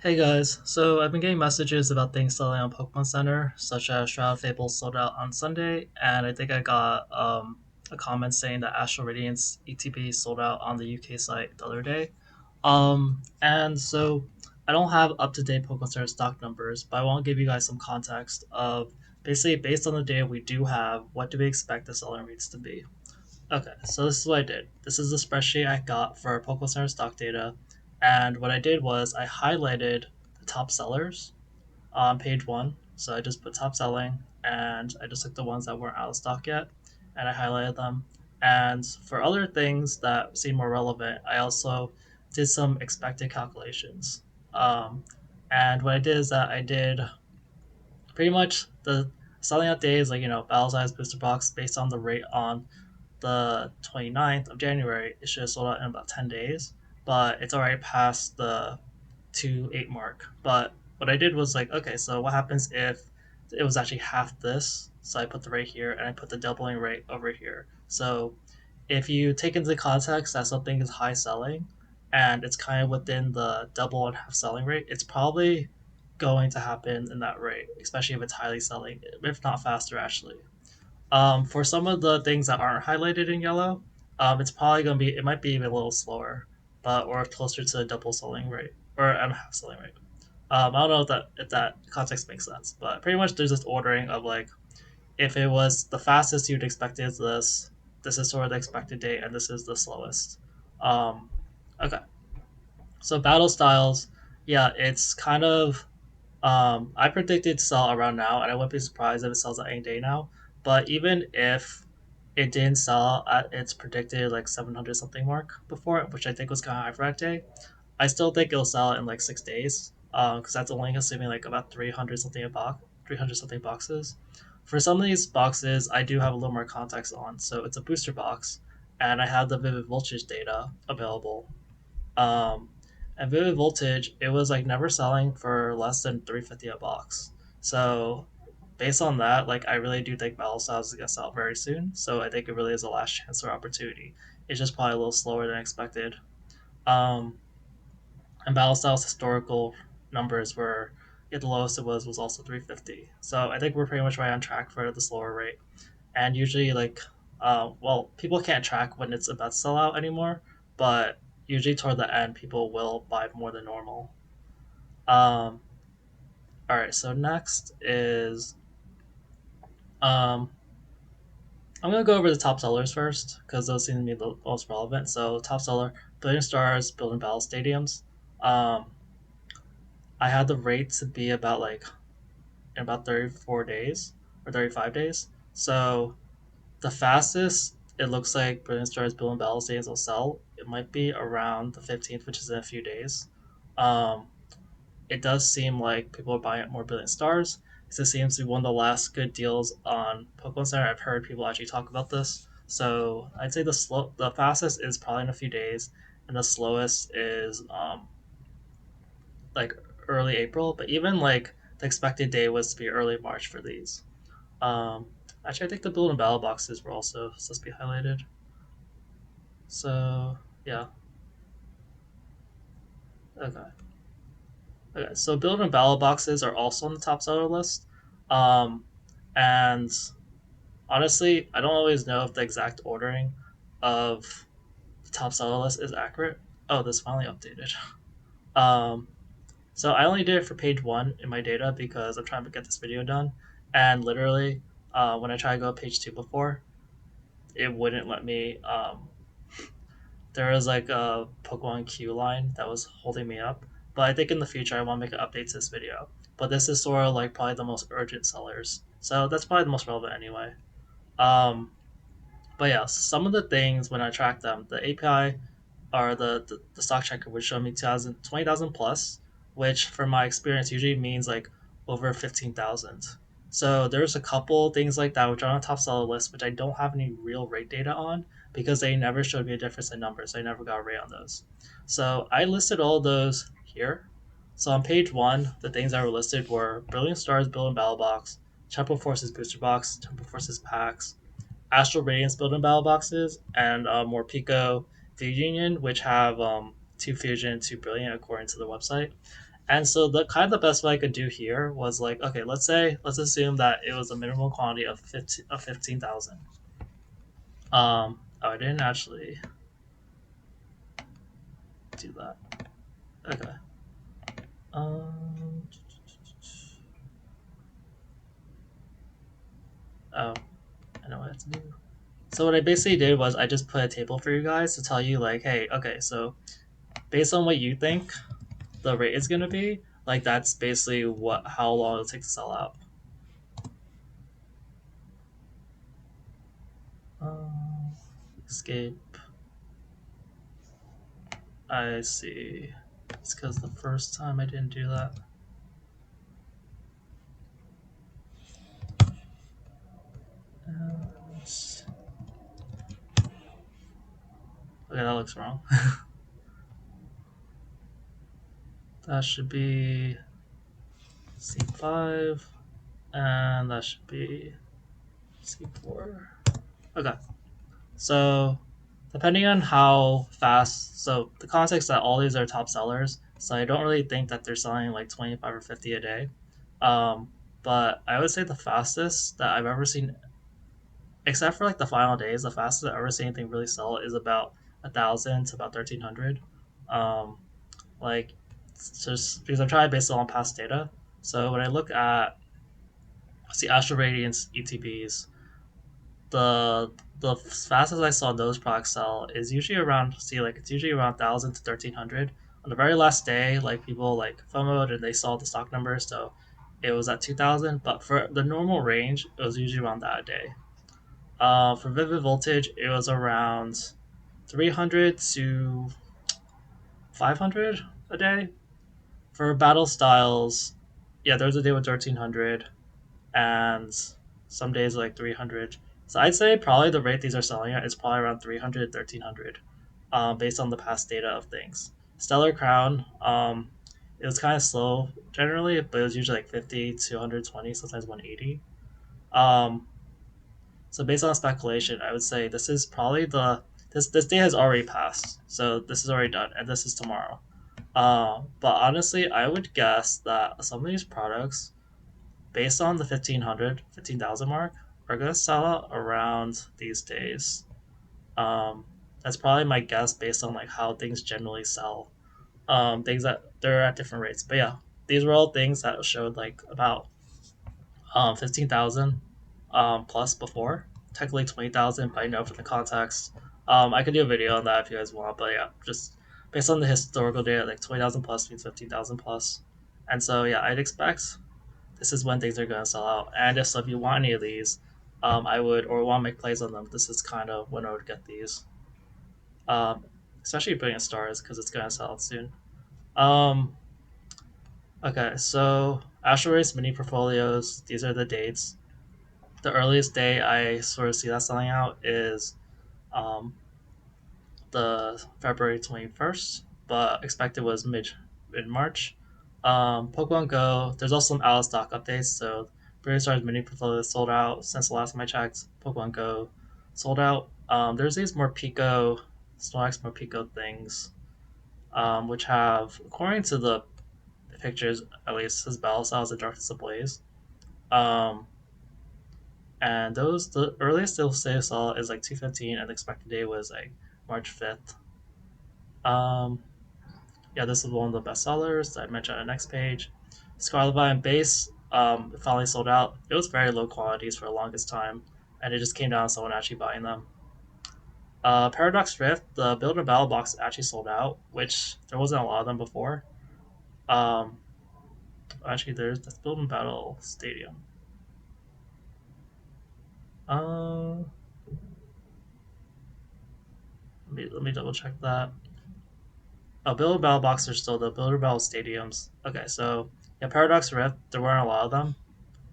Hey guys, so I've been getting messages about things selling on Pokémon Center, such as Shroud Fable sold out on Sunday, and I think I got a comment saying that Astral Radiance ETB sold out on the UK site the other day. And so I don't have up to date Pokémon Center stock numbers, but I want to give you guys some context of basically based on the data we do have, what do we expect the selling rates to be? Okay, so this is what I did. This is the spreadsheet I got for Pokémon Center stock data, and what I did was I highlighted the top sellers on page one. So I just put top selling, and I just took the ones that weren't out of stock yet, and I highlighted them. And for other things that seem more relevant, I also did some expected calculations. Um, and what I did is that I did pretty much the selling out days, like battle size booster box based on the rate on the 29th of January. It should have sold out in about 10 days, but it's already past the 2-8 mark. But what I did was like, okay, so what happens if it was actually half this? So I put the rate here and I put the doubling rate over here. So if you take into context that something is high selling and it's kind of within the double and half selling rate, it's probably going to happen in that rate, especially if it's highly selling, if not faster actually. For some of the things that aren't highlighted in yellow, it's probably going to be, it might be even a little slower, but or closer to a double selling rate or a half selling rate. I don't know if that context makes sense, but pretty much there's this ordering of like if it was the fastest you'd expect is this, this is sort of the expected date, and this is the slowest. Um, okay, so battle styles, yeah, it's kind of I predicted to sell around now, and I wouldn't be surprised if it sells at any day now. But even if it didn't sell at its predicted like 700 something mark before, which I think was kind of high for that day, I still think it'll sell in like 6 days. Because that's only assuming like about 300 something a box, 300 something boxes. For some of these boxes, I do have a little more context on. So it's a booster box, and I have the Vivid Voltage data available. Um, and Vivid Voltage, it was like never selling for less than 350 a box. So based on that, like I really do think Battle Styles is gonna sell very soon. So I think it really is a last chance or opportunity. It's just probably a little slower than expected. Um, and Battle Styles historical numbers were, yeah, the lowest it was also 350. So I think we're pretty much right on track for the slower rate. And usually like well, people can't track when it's about to sell out anymore, but usually toward the end people will buy more than normal. um all right, so next is um I'm gonna go over the top sellers first because those seem to be the most relevant. So top seller, Billion Stars building battle stadiums. um I had the rate to be about like in about 34 days or 35 days. So the fastest it looks like Brilliant Stars Building Battle Stations will sell, it might be around the 15th, which is in a few days. Um, it does seem like people are buying up more Brilliant Stars because it seems to be one of the last good deals on Pokemon Center. I've heard people actually talk about this. So I'd say the fastest is probably in a few days, and the slowest is like early April. But even like the expected day was to be early March for these. Um, Actually, I think the build and battle boxes were also supposed to be highlighted. So yeah, okay, okay. So build and battle boxes are also on the top seller list, um, and honestly, I don't always know if the exact ordering of the top seller list is accurate. Oh, this finally updated. Um, so I only did it for page one in my data because I'm trying to get this video done, and literally, when I tried to go to page two before, it wouldn't let me. There was like a Pokemon Q line that was holding me up. But I think in the future I want to make an update to this video. But this is sort of like probably the most urgent sellers. So that's probably the most relevant anyway. Um, but yeah, some of the things when I track them, the API or the stock checker would show me 20,000 plus, which for my experience usually means like over 15,000. So there's a couple things like that which are on the top seller list, which I don't have any real rate data on because they never showed me a difference in numbers. I never got a rate on those. So I listed all those here. So on page one, the things that were listed were Brilliant Stars Build and Battle Box, Temple Forces Booster Box, Temple Forces Packs, Astral Radiance Build and Battle Boxes, and Morpeko Fusion Union, which have two Fusion, two Brilliant according to the website. And so the best way I could do here was like, okay, let's assume that it was a minimum quantity of 15,000. Oh, I didn't actually do that. Okay. Um, oh, I know what I have to do. So what I basically did was I just put a table for you guys to tell you like, hey, okay, so based on what you think the rate is gonna be, like that's basically what how long it'll take to sell out. Um, escape. I see. It's because the first time I didn't do that. Okay, that looks wrong. That should be C5, and that should be C4. Okay, so depending on how fast, so the context that all these are top sellers, so I don't really think that they're selling like 25 or 50 a day. Um, but I would say the fastest that I've ever seen, except for like the final days, the fastest I've ever seen anything really sell is about 1,000 to about 1,300. Um, like it's just because I'm trying to base it on past data. So when I look at the Astral Radiance ETBs, the fastest I saw those products sell is usually around it's usually around 1,000 to 1,300. On the very last day, like people like FOMOed and they saw the stock numbers, so it was at 2,000. But for the normal range, it was usually around that a day. For Vivid Voltage, it was around 300 to 500 a day. For Battle Styles, yeah, there was a day with 1,300 and some days like 300. So I'd say probably the rate these are selling at is probably around 300, 1,300, based on the past data of things. Stellar Crown, it was kind of slow generally, but it was usually like 50 to 120, sometimes 180. Um, so based on speculation, I would say this is probably this day has already passed, so this is already done, and this is tomorrow. But honestly, I would guess that some of these products based on the 1,500, 15,000 mark, are going to sell out around these days. Um, that's probably my guess based on like how things generally sell. Things that they're at different rates. But yeah, these were all things that showed like about 15,000 plus before. Technically 20,000, but I know for the context. I could do a video on that if you guys want. But yeah, just based on the historical data, like 20,000 plus means 15,000 plus. And so yeah, I'd expect this is when things are going to sell out. And if so, if you want any of these, I would or want to make plays on them. This is kind of when I would get these, um, especially Brilliant Stars because it's going to sell out soon. Um, okay, so Astral Race mini portfolios. These are the dates. The earliest day I sort of see that selling out is um, the February 21st, but expected was mid March. Pokemon Go. There's also some out of stock updates. So Brave Stars mini portfolio sold out since the last time I checked. Pokemon Go sold out. There's these more Pico, Snorlax more Pico things, which have, according to the pictures, at least his battle styles and Darkness Ablaze. Um, and those the earliest they'll say saw is like 215, and the expected day was like March 5th. Um, yeah, this is one of the best sellers that I mentioned on the next page. Scarlet Vine base finally sold out. It was very low quantities for the longest time, and it just came down to someone actually buying them. Paradox Rift, the Build and Battle box actually sold out, which there wasn't a lot of them before. Um, actually, there's this Build and Battle Stadium. Uh, let me double check that. Oh, Build and Battle box are still the Build and Battle Stadiums. Okay, so yeah, Paradox Rift, there weren't a lot of them.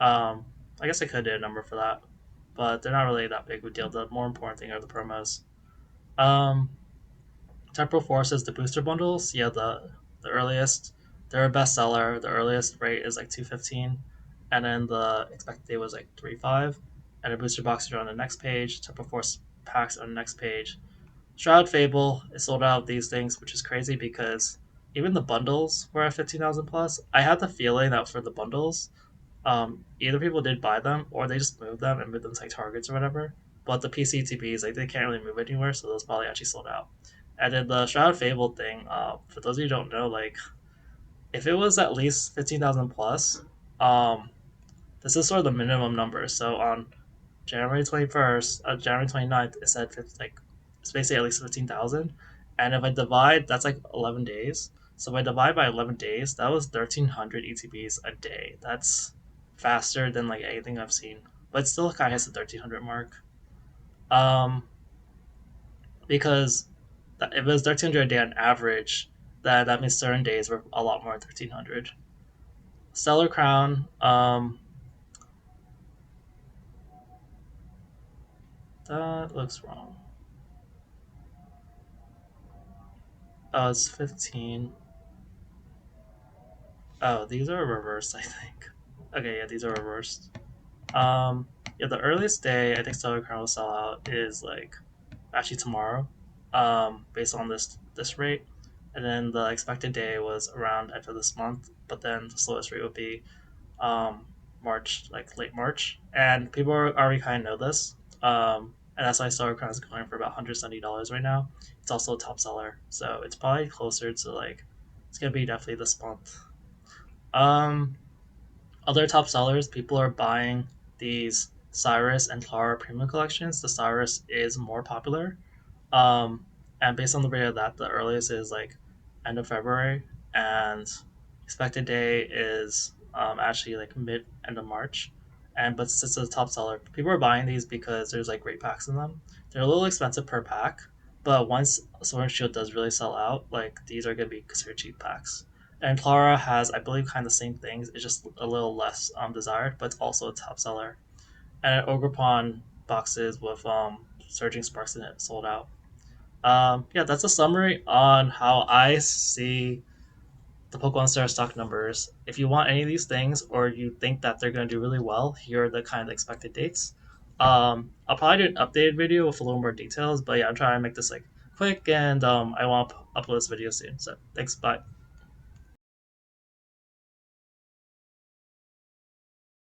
Um, I guess I could do a number for that, but they're not really that big of a deal. The more important thing are the promos. Um, Temporal Forces, the booster bundles, yeah, the earliest, they're a bestseller. The earliest rate is like 215, and then the expected date was like 3.5, and the booster boxes are on the next page. Temporal Force packs on the next page. Shroud Fable is sold out of these things, which is crazy because even the bundles were at 15,000 plus. I had the feeling that for the bundles, either people did buy them or they just moved them and moved them to like Targets or whatever. But the PCTPs, like they can't really move anywhere, so those probably actually sold out. And then the Shroud Fable thing, for those of you who don't know, like if it was at least 15,000 plus, um, this is sort of the minimum number. So on January 21st, January 29th, it said like it's basically at least 15,000. And if I divide, that's like 11 days. So if I divide by 11 days, that was 1,300 ETBs a day. That's faster than like anything I've seen, but it still kind of hits the 1,300 mark. Um, because if it was 1,300 a day on average, that means certain days were a lot more than 1,300. Stellar Crown, that looks wrong. Oh, it's 15. Oh, these are reversed, I think. Okay, yeah, these are reversed. Um, yeah, the earliest day I think Stellar Crown will sell out is like actually tomorrow, based on this rate, and then the expected day was around end of this month. But then the slowest rate would be um March, like late March, and people already kind of know this. And that's why Stellar Crown is going for about $170 right now. It's also a top seller, so it's probably closer to like it's gonna be definitely this month. Um, Other top sellers, people are buying these Cyrus and Clara premium collections. The Cyrus is more popular. Um, and based on the rate of that, the earliest is like end of February, and expected day is actually like mid end of March. And but since it's a top seller, people are buying these because there's like great packs in them. They're a little expensive per pack, but once Sword and Shield does really sell out, like these are gonna be considered cheap packs. And Clara has, I believe, kind of the same things. It's just a little less desired, but it's also a top seller. And Ogrepon boxes with Surging Sparks in it sold out. Yeah, that's a summary on how I see the Pokemon Center stock numbers. If you want any of these things, or you think that they're going to do really well, here are the kind of expected dates. I'll probably do an updated video with a little more details, but yeah, I'm trying to make this like quick, and I want to upload this video soon. So thanks, bye.